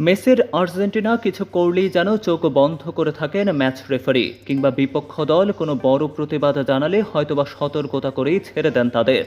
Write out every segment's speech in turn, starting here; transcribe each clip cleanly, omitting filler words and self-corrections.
মেসির আর্জেন্টিনা কিছু করলেই যেন চোখ বন্ধ করে থাকেন ম্যাচ রেফারি, কিংবা বিপক্ষ দল কোনো বড় প্রতিবাদ জানালে হয়তোবা সতর্কতা করেই ছেড়ে দেন তাদের।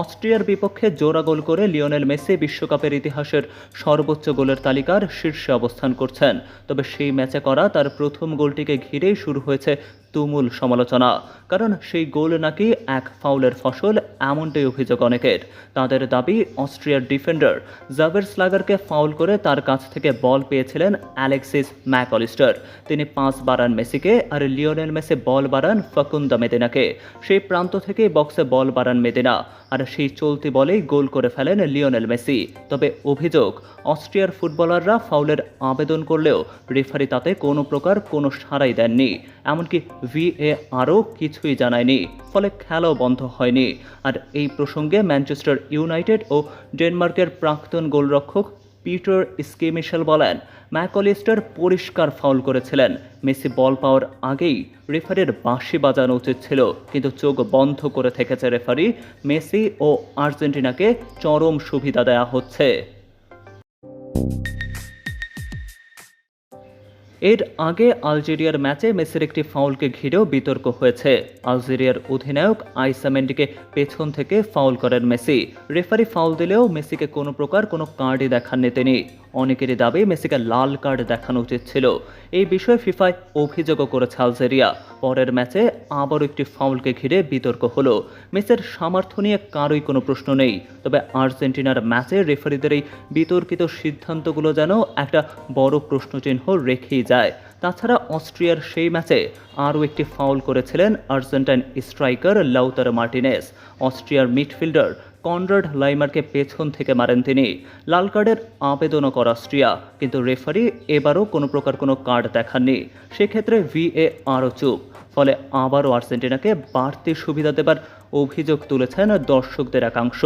অস্ট্রিয়ার বিপক্ষে জোড়া গোল করে লিওনেল মেসি বিশ্বকাপের ইতিহাসের সর্বোচ্চ গোলের তালিকার শীর্ষে অবস্থান করছেন। তবে সেই ম্যাচে করা তার প্রথম গোলটিকে ঘিরেই শুরু হয়েছে তুমুল সমালোচনা, কারণ সেই গোল নাকি এক ফাউলের ফসল, এমনটাই অভিযোগ অনেকের। তাদের দাবি, অস্ট্রিয়ার ডিফেন্ডার জাভেরস্লাগারকে ফাউল করে তার কাছ থেকে বল পেয়েছিলেন অ্যালেক্সিস ম্যাকঅলিস্টার। তিনি পাস বাড়ান মেসিকে, আর লিওনেল মেসি বল বাড়ান ফাকুন্দা মেদিনাকে। সেই প্রান্ত থেকে বক্সে বল বাড়ান মেদিনা, আর সেই চলতি বলেই গোল করে ফেলেন লিওনেল মেসি। তবে অভিযোগ, অস্ট্রিয়ার ফুটবলাররা ফাউলের আবেদন করলেও রেফারি তাতে কোনো প্রকার কোনো সাড়াই দেননি, এমনকি ভিএআরও কিছুই জানায়নি, ফলে খেলাও বন্ধ হয়নি। আর এই প্রসঙ্গে ম্যানচেস্টার ইউনাইটেড ও ডেনমার্কের প্রাক্তন গোলরক্ষক পিটার স্কিমিশেল বলেন, ম্যাকঅলিস্টার পরিষ্কার ফাউল করেছিলেন। মেসি বল পাওয়ার আগেই রেফারির বাঁশি বাজানো উচিত ছিল, কিন্তু চোখ বন্ধ করে থেকেছে রেফারি। মেসি ও আর্জেন্টিনাকে চরম সুবিধা দেয়া হচ্ছে। এর আগে আলজেরিয়ার ম্যাচে মেসির একটি ফাউলকে ঘিরেও বিতর্ক হয়েছে। আলজেরিয়ার অধিনায়ক আইসা মেন্ডিকে পেছন থেকে ফাউল করেন মেসি। রেফারি ফাউল দিলেও মেসিকে কোনো প্রকার কোনো কার্ডই দেখাননি তিনি। অনেকেরই দাবি মেসিকে লাল কার্ড দেখানো উচিত ছিল। এই বিষয়ে ফিফায় অভিযোগও করেছে আলজেরিয়া। পরের ম্যাচে আবারও একটি ফাউলকে ঘিরে বিতর্ক হলো। মেসির সামর্থ্য নিয়ে কারোই কোনো প্রশ্ন নেই, তবে আর্জেন্টিনার ম্যাচে রেফারিদের এই বিতর্কিত সিদ্ধান্তগুলো যেন একটা বড় প্রশ্নচিহ্ন রেখেই যায়। তাছাড়া অস্ট্রিয়ার সেই ম্যাচে আরও একটি ফাউল করেছিলেন আর্জেন্টাইন স্ট্রাইকার লাউতারো মার্টিনেজ। অস্ট্রিয়ার মিডফিল্ডার কনরাড লাইমারকে পেছন থেকে মারেন তিনি। লাল কার্ডের আবেদনও করে অস্ট্রিয়া, কিন্তু রেফারি এবারও কোনো প্রকার কোনো কার্ড দেখাননি। সেক্ষেত্রে ভিএআরও চুপ, ফলে আবারও আর্জেন্টিনাকে বাড়তি সুবিধা দেবার অভিযোগ তুলেছেন দর্শকদের একাংশ।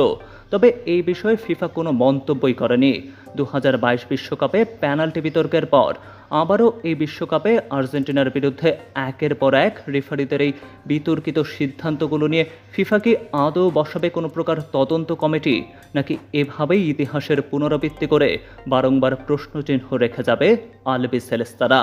তবে এই বিষয়ে ফিফা কোনো মন্তব্যই করেনি। 2022 বিশ্বকাপে পেনাল্টি বিতর্কের পর আবারও এই বিশ্বকাপে আর্জেন্টিনার বিরুদ্ধে একের পর এক রেফারিদের এই বিতর্কিত সিদ্ধান্তগুলো নিয়ে ফিফা কি আদৌ বসাবে কোনো প্রকার তদন্ত কমিটি, নাকি এভাবেই ইতিহাসের পুনরাবৃত্তি করে বারংবার প্রশ্নচিহ্ন রেখে যাবে আলবিসেলেস্তারা?